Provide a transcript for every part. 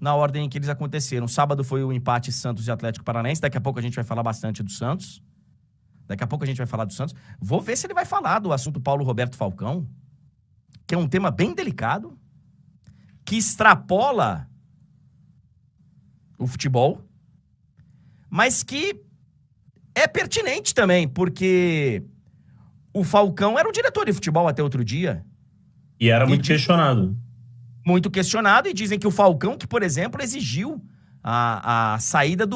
na ordem em que eles aconteceram. Sábado foi o empate Santos e Atlético Paranaense. Daqui a pouco a gente vai falar bastante do Santos. Vou ver se ele vai falar do assunto Paulo Roberto Falcão, que é um tema bem delicado, que extrapola o futebol, mas que é pertinente também, porque o Falcão era o diretor de futebol até outro dia. E era muito questionado. Muito questionado, e dizem que o Falcão, que, por exemplo, exigiu a saída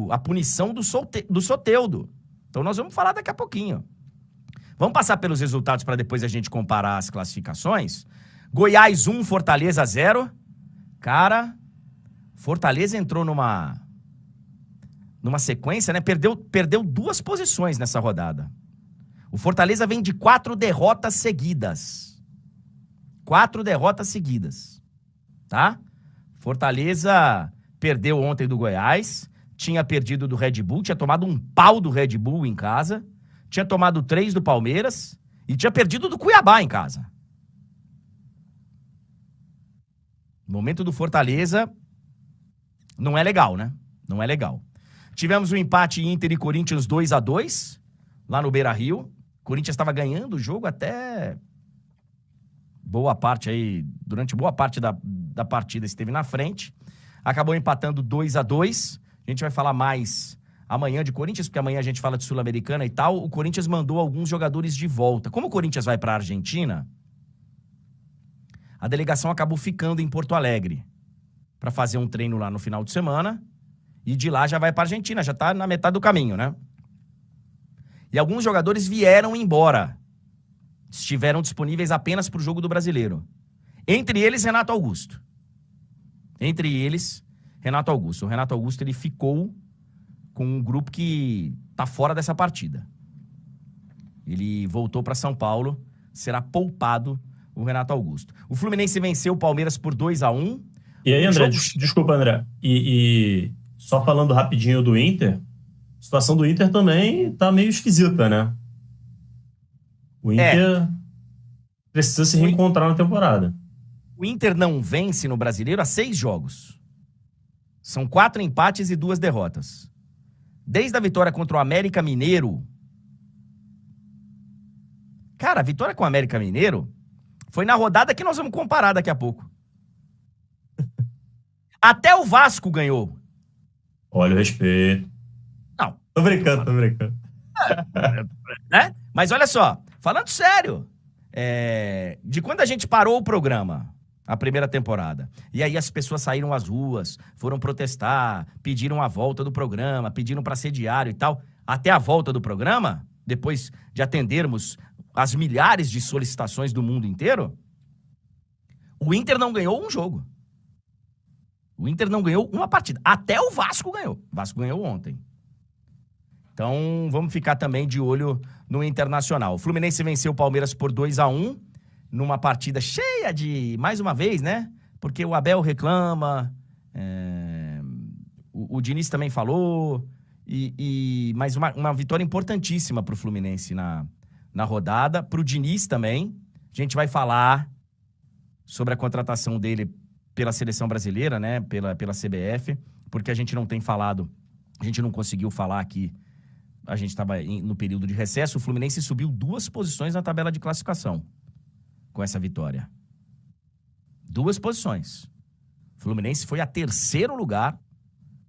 a punição do Soteldo. Então nós vamos falar daqui a pouquinho. Vamos passar pelos resultados para depois a gente comparar as classificações. Goiás 1, Fortaleza 0. Cara, Fortaleza entrou numa sequência, né? Perdeu 2 posições nessa rodada. O Fortaleza vem de 4 derrotas seguidas. 4 derrotas seguidas. Tá? Fortaleza perdeu ontem do Goiás, tinha perdido do Red Bull, tinha tomado um pau do Red Bull em casa, tinha tomado 3 do Palmeiras e tinha perdido do Cuiabá em casa. O momento do Fortaleza não é legal, né? Não é legal. Tivemos um empate Inter e Corinthians 2-2, lá no Beira-Rio. Corinthians estava ganhando o jogo até durante boa parte da partida esteve na frente. Acabou empatando 2-2. A gente vai falar mais amanhã de Corinthians, porque amanhã a gente fala de Sul-Americana e tal. O Corinthians mandou alguns jogadores de volta. Como o Corinthians vai para a Argentina, a delegação acabou ficando em Porto Alegre para fazer um treino lá no final de semana. E de lá já vai para a Argentina, já tá na metade do caminho, né? E alguns jogadores vieram embora. Estiveram disponíveis apenas para o jogo do Brasileiro. Entre eles, Renato Augusto. O Renato Augusto, ele ficou com um grupo que tá fora dessa partida. Ele voltou para São Paulo, será poupado o Renato Augusto. O Fluminense venceu o Palmeiras por 2-1. E aí, André, desculpa, André. E só falando rapidinho do Inter, a situação do Inter também tá meio esquisita, né? O Inter precisa se reencontrar na temporada. O Inter não vence no Brasileiro há 6 jogos. São 4 empates e 2 derrotas. Desde a vitória contra o América Mineiro. Cara, a vitória com o América Mineiro foi na rodada que nós vamos comparar daqui a pouco. Até o Vasco ganhou. Olha o respeito. Não. Tô brincando. Né? Mas olha só, falando sério, de quando a gente parou o programa, a primeira temporada, e aí as pessoas saíram às ruas, foram protestar, pediram a volta do programa, pediram para ser diário e tal, até a volta do programa, depois de atendermos as milhares de solicitações do mundo inteiro, o Inter não ganhou um jogo. O Inter não ganhou uma partida. Até o Vasco ganhou. O Vasco ganhou ontem. Então, vamos ficar também de olho no Internacional. O Fluminense venceu o Palmeiras por 2-1, numa partida cheia de, mais uma vez, né? Porque o Abel reclama, o Diniz também falou, mas uma vitória importantíssima pro Fluminense na rodada. Pro Diniz também. A gente vai falar sobre a contratação dele pela seleção brasileira, né? Pela CBF, porque a gente não tem falado, a gente não conseguiu falar aqui. A gente estava no período de recesso. O Fluminense subiu 2 posições na tabela de classificação com essa vitória. 2 posições. O Fluminense foi a 3º lugar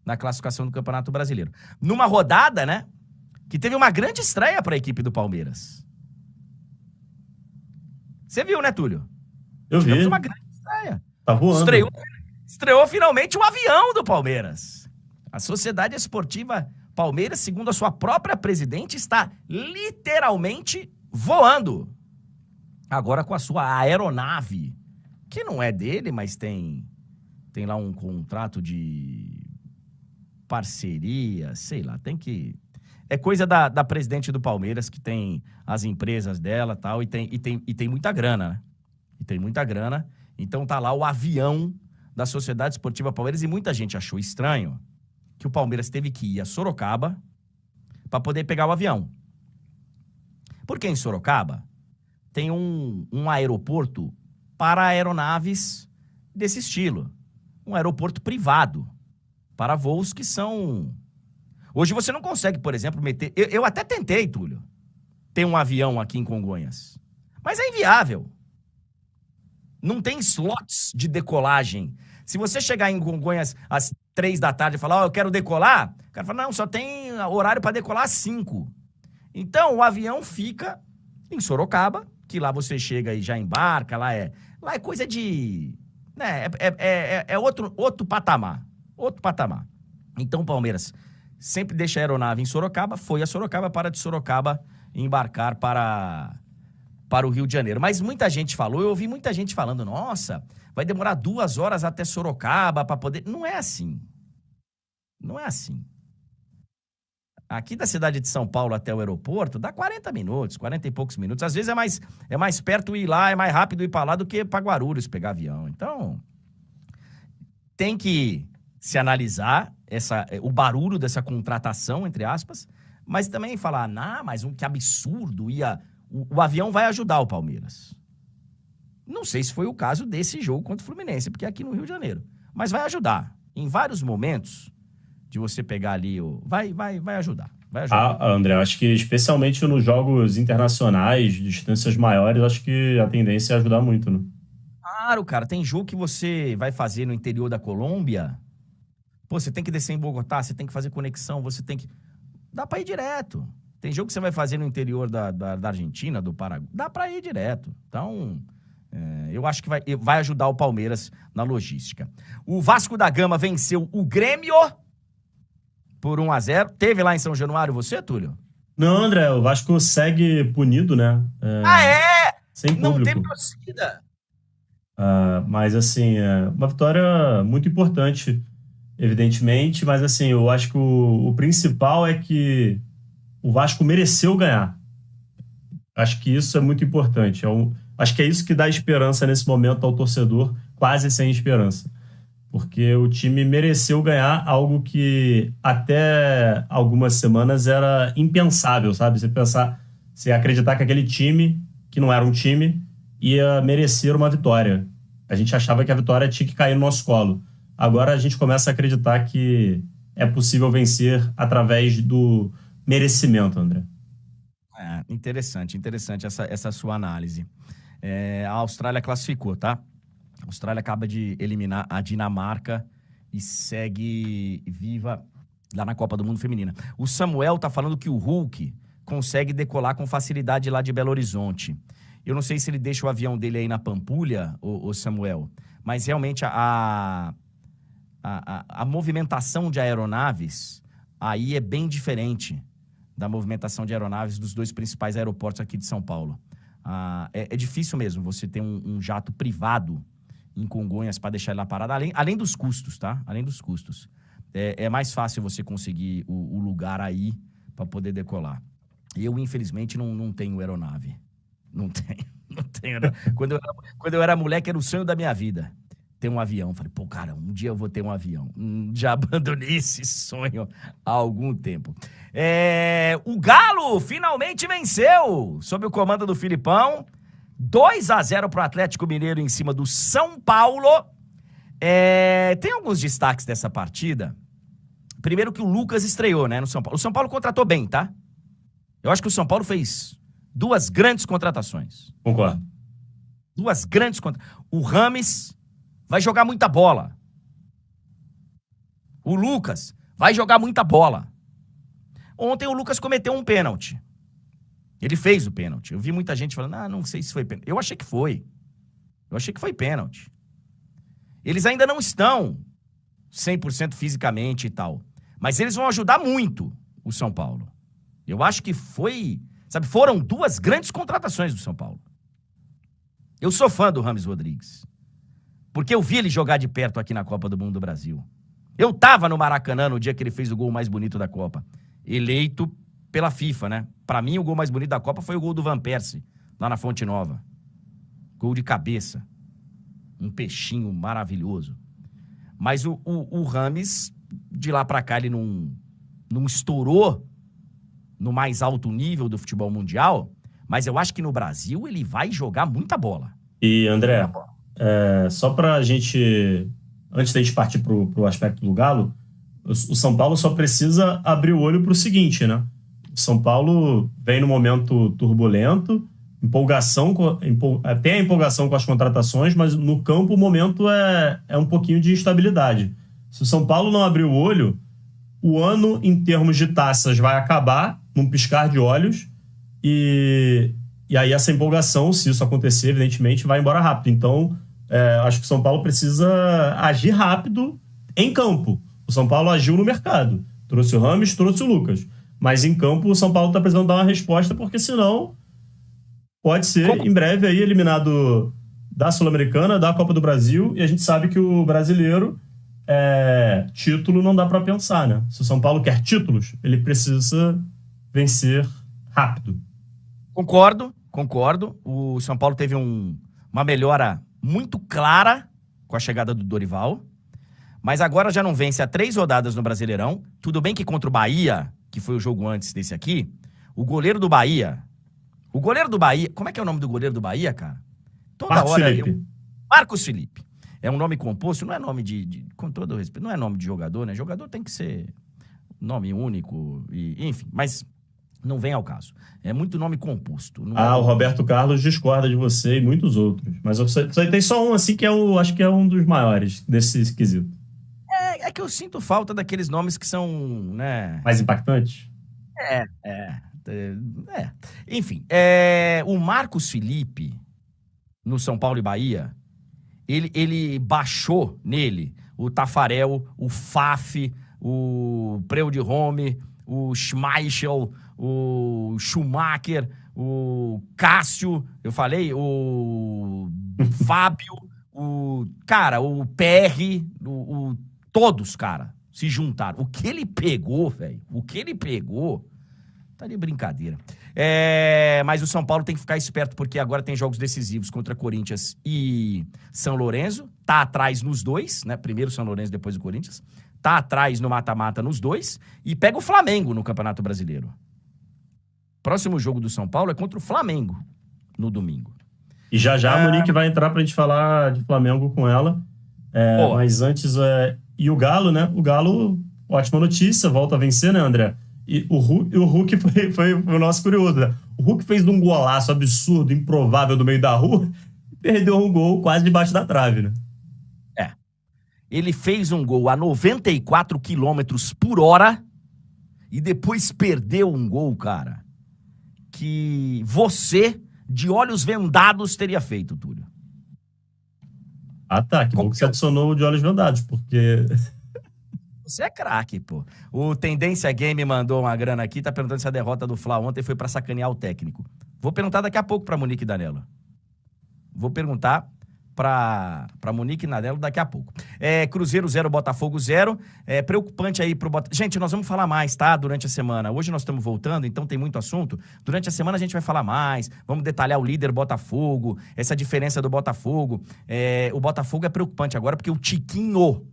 na classificação do Campeonato Brasileiro. Numa rodada, né, que teve uma grande estreia para a equipe do Palmeiras. Você viu, né, Túlio? Eu vi. Tivemos uma grande estreia. Tá voando. Estreou finalmente o avião do Palmeiras. A Sociedade Esportiva Palmeiras, segundo a sua própria presidente, está literalmente voando. Agora com a sua aeronave, que não é dele, mas tem lá um contrato de parceria, sei lá, tem que... É coisa da presidente do Palmeiras, que tem as empresas dela e tal, e tem muita grana, né? E tem muita grana. Então tá lá o avião da Sociedade Esportiva Palmeiras, e muita gente achou estranho que o Palmeiras teve que ir a Sorocaba para poder pegar o avião. Porque em Sorocaba tem um aeroporto para aeronaves desse estilo. um aeroporto privado para voos que são... Hoje você não consegue, por exemplo, meter... Eu até tentei, Túlio, ter um avião aqui em Congonhas. Mas é inviável. Não tem slots de decolagem. Se você chegar em Congonhas às 3 da tarde e falar, eu quero decolar, o cara fala, não, só tem horário para decolar às 5. Então, o avião fica em Sorocaba, que lá você chega e já embarca, lá é coisa de... Né, é outro patamar. Outro patamar. Então, o Palmeiras sempre deixa a aeronave em Sorocaba, foi a Sorocaba, para de Sorocaba embarcar para o Rio de Janeiro. Mas muita gente falou, eu ouvi muita gente falando, nossa, vai demorar 2 horas até Sorocaba para poder... Não é assim. Não é assim. Aqui da cidade de São Paulo até o aeroporto, dá 40 minutos, 40 e poucos minutos. Às vezes é mais perto ir lá, é mais rápido ir para lá do que para Guarulhos pegar avião. Então, tem que se analisar o barulho dessa contratação, entre aspas, mas também falar, mas que absurdo, o avião vai ajudar o Palmeiras. Não sei se foi o caso desse jogo contra o Fluminense, porque é aqui no Rio de Janeiro. Mas vai ajudar. Em vários momentos de você pegar ali, vai ajudar. Vai ajudar. André, acho que especialmente nos jogos internacionais, de distâncias maiores, acho que a tendência é ajudar muito, né? Claro, cara. Tem jogo que você vai fazer no interior da Colômbia. Pô, você tem que descer em Bogotá, você tem que fazer conexão, você tem que... Dá pra ir direto. Tem jogo que você vai fazer no interior da Argentina, do Paraguai. Dá pra ir direto. Então, eu acho que vai ajudar o Palmeiras na logística. O Vasco da Gama venceu o Grêmio por 1-0. Teve lá em São Januário você, Túlio? Não, André, o Vasco segue punido, né? Sem público. Não teve torcida. Mas, assim, uma vitória muito importante, evidentemente, mas, assim, eu acho que o principal é que o Vasco mereceu ganhar. Acho que isso é muito importante. Acho que é isso que dá esperança nesse momento ao torcedor, quase sem esperança. Porque o time mereceu ganhar algo que até algumas semanas era impensável, sabe? Você acreditar que aquele time, que não era um time, ia merecer uma vitória. A gente achava que a vitória tinha que cair no nosso colo. Agora a gente começa a acreditar que é possível vencer através do merecimento, André. Interessante essa sua análise. A Austrália classificou, tá? A Austrália acaba de eliminar a Dinamarca e segue viva lá na Copa do Mundo Feminina. O Samuel tá falando que o Hulk consegue decolar com facilidade lá de Belo Horizonte. Eu não sei se ele deixa o avião dele aí na Pampulha, o Samuel, mas realmente a movimentação de aeronaves aí é bem diferente da movimentação de aeronaves dos 2 principais aeroportos aqui de São Paulo. É difícil mesmo você ter um jato privado em Congonhas para deixar ele lá parado, além dos custos, tá? Além dos custos. É mais fácil você conseguir o lugar aí para poder decolar. Eu, infelizmente, não tenho aeronave. Não tenho. Quando eu era moleque, era o sonho da minha vida ter um avião. Falei, pô, cara, um dia eu vou ter um avião. Já abandonei esse sonho há algum tempo. O Galo finalmente venceu, sob o comando do Filipão. 2-0 pro Atlético Mineiro em cima do São Paulo. Tem alguns destaques dessa partida. Primeiro que o Lucas estreou, né, no São Paulo. O São Paulo contratou bem, tá? Eu acho que o São Paulo fez 2 grandes contratações. Concordo. 2 grandes contratações. O Rames vai jogar muita bola. O Lucas vai jogar muita bola. Ontem o Lucas cometeu um pênalti. Ele fez o pênalti. Eu vi muita gente falando, não sei se foi pênalti. Eu achei que foi. Eu achei que foi pênalti. Eles ainda não estão 100% fisicamente e tal. Mas eles vão ajudar muito o São Paulo. Eu acho que foram 2 grandes contratações do São Paulo. Eu sou fã do Rames Rodrigues. Porque eu vi ele jogar de perto aqui na Copa do Mundo do Brasil. Eu tava no Maracanã no dia que ele fez o gol mais bonito da Copa. Eleito pela FIFA, né? Pra mim, o gol mais bonito da Copa foi o gol do Van Persie, lá na Fonte Nova. Gol de cabeça. Um peixinho maravilhoso. Mas o Rames, de lá pra cá, ele não estourou no mais alto nível do futebol mundial, mas eu acho que no Brasil ele vai jogar muita bola. E, André, só pra gente antes da gente partir pro aspecto do Galo, o São Paulo só precisa abrir o olho pro seguinte, né? O São Paulo vem num momento turbulento, tem a empolgação com as contratações, mas no campo o momento é um pouquinho de instabilidade. Se o São Paulo não abrir o olho, o ano, em termos de taças, vai acabar num piscar de olhos e aí essa empolgação, se isso acontecer, evidentemente, vai embora rápido. Então, acho que o São Paulo precisa agir rápido em campo. O São Paulo agiu no mercado. Trouxe o Rames, trouxe o Lucas. Mas em campo o São Paulo está precisando dar uma resposta, porque senão pode ser, em breve, aí, eliminado da Sul-Americana, da Copa do Brasil, e a gente sabe que o brasileiro, título não dá para pensar, né? Se o São Paulo quer títulos, ele precisa vencer rápido. Concordo. O São Paulo teve uma melhora muito clara com a chegada do Dorival, mas agora já não vence há 3 rodadas no Brasileirão. Tudo bem que contra o Bahia, que foi o jogo antes desse aqui, o goleiro do Bahia... Como é que é o nome do goleiro do Bahia, cara? Marcos Felipe. É um nome composto, não é nome com todo o respeito, não é nome de jogador, né? Jogador tem que ser nome único, enfim, mas não vem ao caso. É muito nome composto. O Roberto Carlos discorda de você e muitos outros. Mas tem só um, assim, que acho que é um dos maiores desse quesito. É que eu sinto falta daqueles nomes que são, né... mais impactantes? Enfim, o Marcos Felipe, no São Paulo e Bahia, ele baixou nele o Tafarel, o Faf, o Preu de Rome, o Schmeichel, o Schumacher, o Cássio, eu falei, o Fábio, o PR, todos, cara, se juntaram. O que ele pegou, velho, tá de brincadeira. Mas o São Paulo tem que ficar esperto, porque agora tem jogos decisivos contra Corinthians e São Lourenço. Tá atrás nos dois, né? Primeiro São Lourenço, depois o Corinthians. Tá atrás no mata-mata nos dois. E pega o Flamengo no Campeonato Brasileiro. Próximo jogo do São Paulo é contra o Flamengo, no domingo. E já a Monique vai entrar pra gente falar de Flamengo com ela. Mas antes... E o Galo, né? O Galo, ótima notícia, volta a vencer, né, André? E o Hulk foi o nosso curioso, né? O Hulk fez um golaço absurdo, improvável, do meio da rua, e perdeu um gol quase debaixo da trave, né? Ele fez um gol a 94 km por hora e depois perdeu um gol, cara, que você, de olhos vendados, teria feito, Túlio. Tá, que bom que você adicionou de olhos vendados, porque... Você é craque, pô. O Tendência Game mandou uma grana aqui, tá perguntando se a derrota do Fla ontem foi pra sacanear o técnico. Vou perguntar daqui a pouco pra Monique Danello. Vou perguntar pra Monique Danello daqui a pouco. Cruzeiro 0, Botafogo 0. Preocupante aí pro Botafogo. Gente, nós vamos falar mais, tá? Durante a semana. Hoje nós estamos voltando, então tem muito assunto. Durante a semana a gente vai falar mais. Vamos detalhar o líder Botafogo, essa diferença do Botafogo. O Botafogo é preocupante agora porque o Tiquinho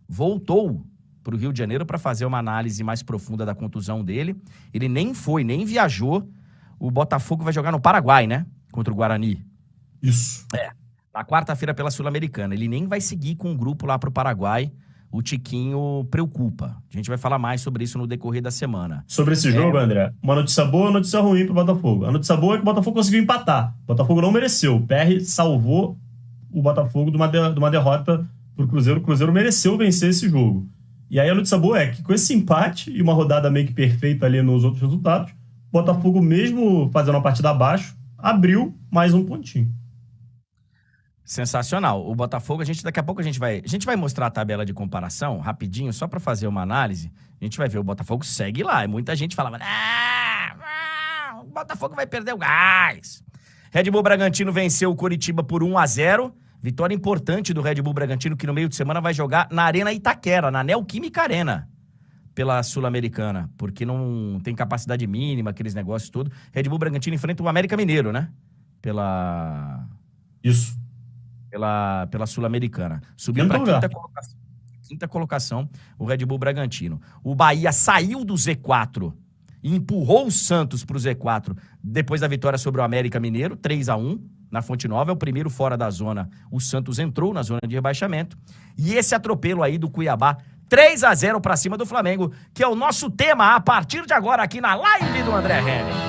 voltou para o Rio de Janeiro para fazer uma análise mais profunda da contusão dele. Ele nem viajou. O Botafogo vai jogar no Paraguai, né? Contra o Guarani. Isso. Na quarta-feira pela Sul-Americana. Ele nem vai seguir com o grupo lá pro Paraguai. O Tiquinho preocupa. A gente vai falar mais sobre isso no decorrer da semana. Sobre esse jogo, André, uma notícia boa e uma notícia ruim pro Botafogo. A notícia boa é que o Botafogo conseguiu empatar. O Botafogo não mereceu. O PR salvou o Botafogo de uma derrota pro Cruzeiro. O Cruzeiro mereceu vencer esse jogo. E aí a notícia boa é que com esse empate e uma rodada meio que perfeita ali nos outros resultados, o Botafogo, mesmo fazendo uma partida abaixo, abriu mais um pontinho. Sensacional. O Botafogo, daqui a pouco a gente vai mostrar a tabela de comparação rapidinho, só para fazer uma análise. A gente vai ver, o Botafogo segue lá. E muita gente falava, o Botafogo vai perder o gás. Red Bull Bragantino venceu o Coritiba por 1-0. Vitória importante do Red Bull Bragantino, que no meio de semana vai jogar na Arena Itaquera, na Neoquímica Arena, pela Sul-Americana, porque não tem capacidade mínima, aqueles negócios todos. Red Bull Bragantino enfrenta o América Mineiro, né? Isso. Pela Sul-Americana. Subiu para quinta colocação o Red Bull Bragantino. O Bahia saiu do Z4 e empurrou o Santos pro Z4 depois da vitória sobre o América Mineiro, 3-1. na Fonte Nova, é o primeiro fora da zona. O Santos entrou na zona de rebaixamento. E esse atropelo aí do Cuiabá, 3-0 pra cima do Flamengo, que é o nosso tema a partir de agora aqui na live do André Henning.